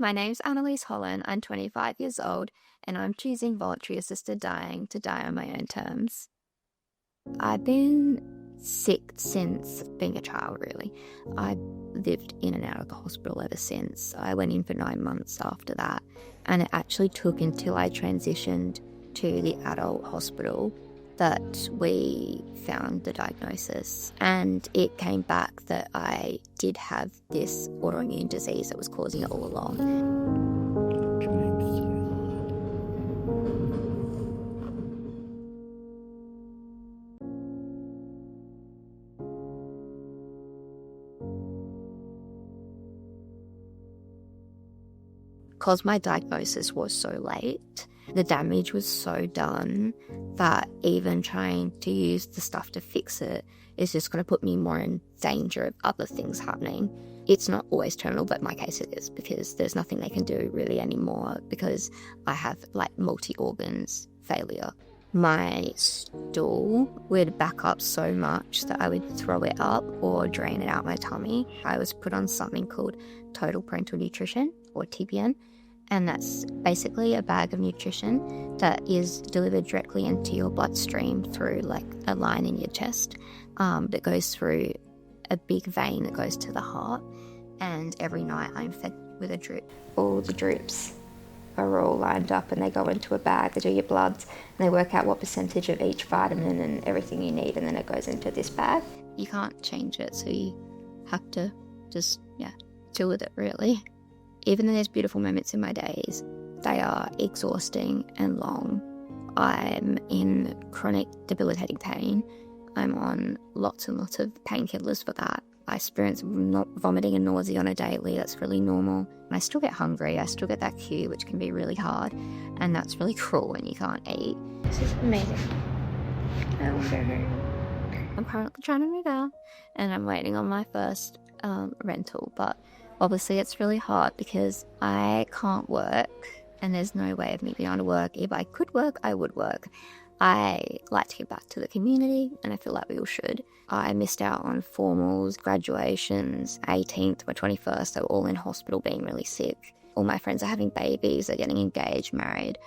My name's Annaliese Holland. I'm 25 years old, and I'm choosing voluntary assisted dying to die on my own terms. I've been sick since being a child, really. I lived in and out of the hospital ever since. I went in for 9 months after that, and it actually took until I transitioned to the adult hospital that we found the diagnosis, and it came back that I did have this autoimmune disease that was causing it all along. Because my diagnosis was so late, the damage was so done that even trying to use the stuff to fix it is just going to put me more in danger of other things happening. It's not always terminal, but in my case it is, because there's nothing they can do really anymore because I have multi-organs failure. My stool would back up so much that I would throw it up or drain it out my tummy. I was put on something called total parental nutrition, or TPN, and that's basically a bag of nutrition that is delivered directly into your bloodstream through a line in your chest that goes through a big vein that goes to the heart, and every night I'm fed with a drip. All the drips are all lined up and they go into a bag. They do your bloods and they work out what percentage of each vitamin and everything you need, and then it goes into this bag. You can't change it, so you have to just deal with it, really. Even though there's beautiful moments in my days, they are exhausting and long. I'm in chronic debilitating pain. I'm on lots and lots of painkillers for that. I experience vomiting and nausea on a daily. That's really normal. And I still get hungry. I still get that cue, which can be really hard. And that's really cruel when you can't eat. This is amazing. I want to go home. I'm currently trying to move out, and I'm waiting on my first rental, but obviously it's really hard because I can't work and there's no way of me being able to work. If I could work, I would work. I like to give back to the community, and I feel like we all should. I missed out on formals, graduations, 18th, my 21st, they were all in hospital being really sick. All my friends are having babies, they're getting engaged, married,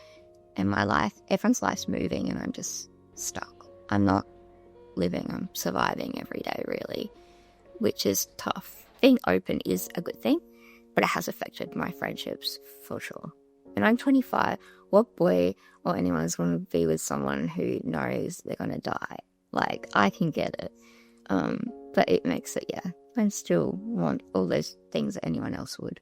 and my life, everyone's life's moving and I'm just stuck. I'm not living, I'm surviving every day, really, which is tough. Being open is a good thing, but it has affected my friendships for sure. And I'm 25. What boy or anyone is going to be with someone who knows they're going to die? I can get it. But it makes it, I still want all those things that anyone else would.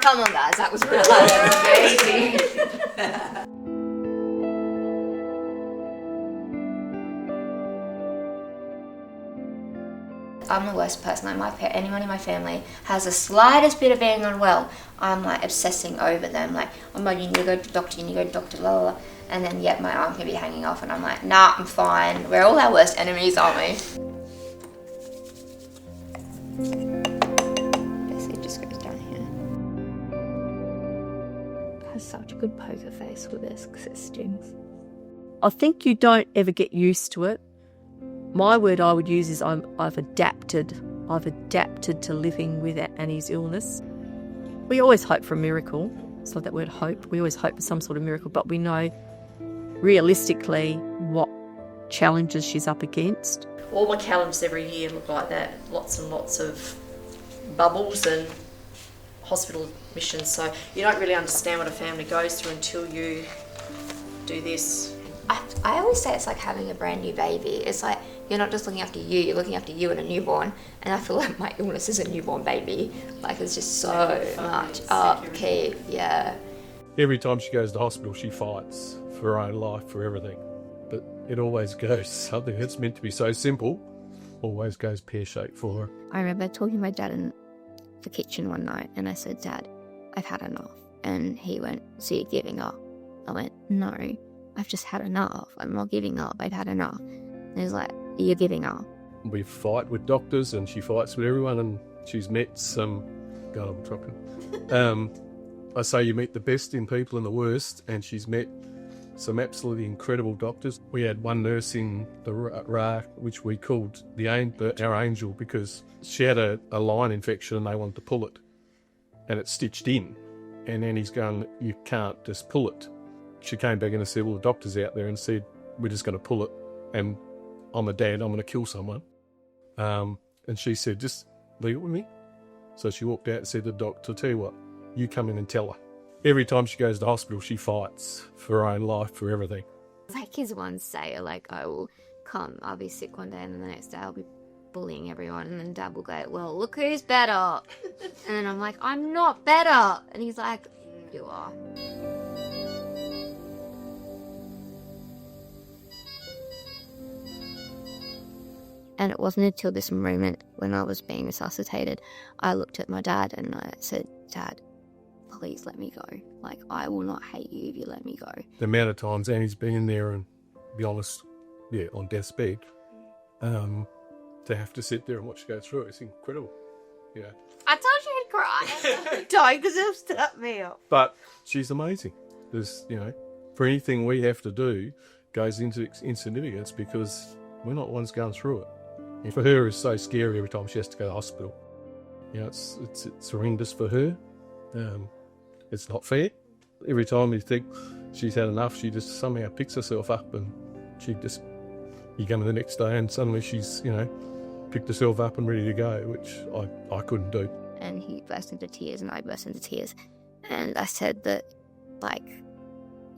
Come on, guys, that was really easy. I'm the worst person. Anyone in my family has the slightest bit of being unwell, I'm obsessing over them. Oh my, you need to go to the doctor, blah, blah, blah. And then my arm can be hanging off and I'm like, nah, I'm fine. We're all our worst enemies, aren't we? It just goes down here. It has such a good poker face with this because it stings. I think you don't ever get used to it. My word I would use is I've adapted to living with Annie's illness. We always hope for a miracle. It's not that word hope. We always hope for some sort of miracle, but we know realistically what challenges she's up against. All my calendars every year look like that. Lots and lots of bubbles and hospital admissions. So you don't really understand what a family goes through until you do this. I always say it's like having a brand new baby. It's like you're not just looking after you're looking after you and a newborn. And I feel like my illness is a newborn baby. It's just so much upkeep, Every time she goes to hospital, she fights for her own life, for everything. But it always goes, something that's meant to be so simple, always goes pear-shaped for her. I remember talking to my dad in the kitchen one night, and I said, Dad, I've had enough. And he went, so you're giving up? I went, no. I've just had enough. I'm not giving up. I've had enough. And he was like, you're giving up. We fight with doctors and she fights with everyone, and she's met some... God, I'm talking. I say you meet the best in people and the worst, and she's met some absolutely incredible doctors. We had one nurse in the RA, which we called our angel, because she had a line infection and they wanted to pull it. And it's stitched in. And then he's going, you can't just pull it. She came back and said, well, the doctor's out there, and said, we're just going to pull it. And I'm a dad, I'm going to kill someone. And she said, just leave it with me. So she walked out and said to the doctor, tell you what, you come in and tell her. Every time she goes to hospital, she fights for her own life, for everything. Like his ones say, like, I will come, I'll be sick one day, and then the next day I'll be bullying everyone, and then Dad will go, well, look who's better. And then I'm like, I'm not better. And he's like, you are. And it wasn't until this moment when I was being resuscitated, I looked at my dad and I said, Dad, please let me go. Like, I will not hate you if you let me go. The amount of times Annie's been in there and, to be honest, on death's bed, to have to sit there and watch her go through it, it's incredible. Yeah. I told you I'd cry. Don't, because it'll stop me up. But she's amazing. There's, for anything we have to do goes into insignificance because we're not the ones going through it. And for her, it's so scary every time she has to go to the hospital. It's horrendous for her. It's not fair. Every time you think she's had enough, she just somehow picks herself up and you come in the next day and suddenly she's, picked herself up and ready to go, which I couldn't do. And he burst into tears and I burst into tears. And I said that, like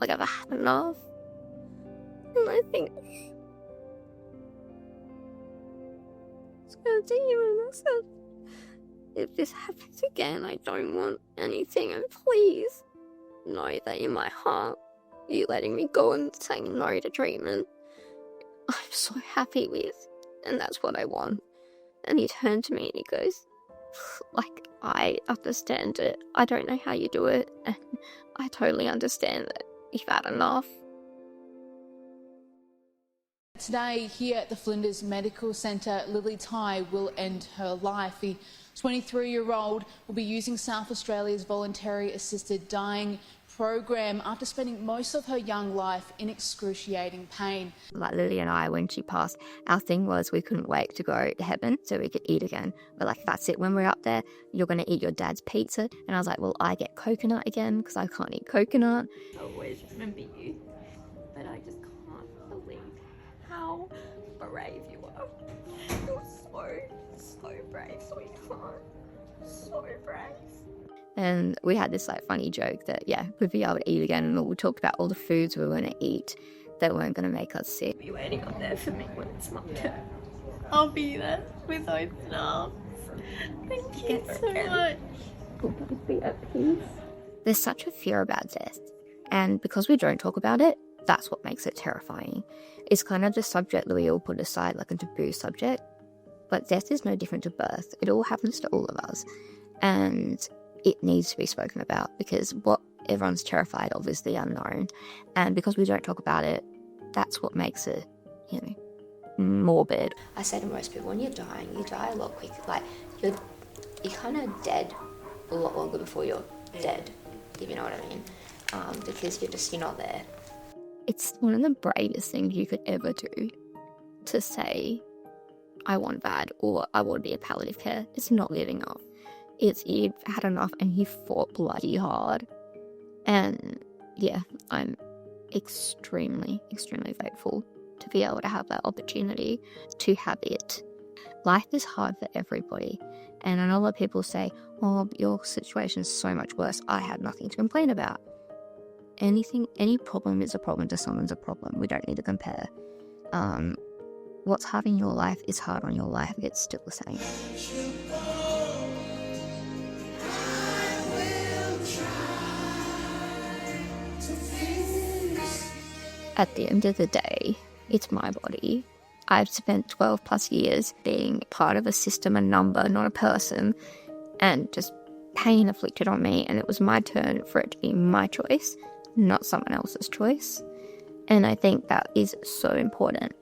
I've had enough. And I think it's going to do you. And I said, if this happens again, I don't want anything. And please know that in my heart, you letting me go and saying no to treatment, I'm so happy with. And that's what I want. And he turned to me and he goes, like, I understand it. I don't know how you do it. And I totally understand that you've had enough. Today, here at the Flinders Medical Centre, Lily Tai will end her life. The 23-year-old will be using South Australia's voluntary assisted dying program after spending most of her young life in excruciating pain. Like Lily and I, when she passed, our thing was we couldn't wait to go to heaven so we could eat again. We're like, that's it. When we're up there, you're going to eat your dad's pizza. And I was like, well, I get coconut again because I can't eat coconut. I always remember you, but I just can't believe how brave you are. You're so brave, sweetheart. So brave. And we had this funny joke that, we'd be able to eat again, and we talked about all the foods we were going to eat that weren't going to make us sick. Be waiting up there for me when it's my turn. I'll be there with open arms. Thank you so much. Be at peace. There's such a fear about death, and because we don't talk about it, that's what makes it terrifying. It's kind of the subject that we all put aside, like a taboo subject, but death is no different to birth. It all happens to all of us, and it needs to be spoken about because what everyone's terrified of is the unknown. And because we don't talk about it, that's what makes it, morbid. I say to most people, when you're dying, you die a lot quicker. Like, you're kind of dead a lot longer before you're dead, if you know what I mean. Because you're not there. It's one of the bravest things you could ever do to say, I want bad or I want to be a palliative care. It's not living up. It's you've had enough and you fought bloody hard. And I'm extremely, extremely grateful to be able to have that opportunity to have it. Life is hard for everybody. And I know a lot of people say, oh, your situation is so much worse. I have nothing to complain about. Any problem is a problem to someone's a problem. We don't need to compare. What's hard in your life is hard on your life. It's still the same. At the end of the day, it's my body. I've spent 12 plus years being part of a system, a number, not a person, and just pain afflicted on me. And it was my turn for it to be my choice, not someone else's choice. And I think that is so important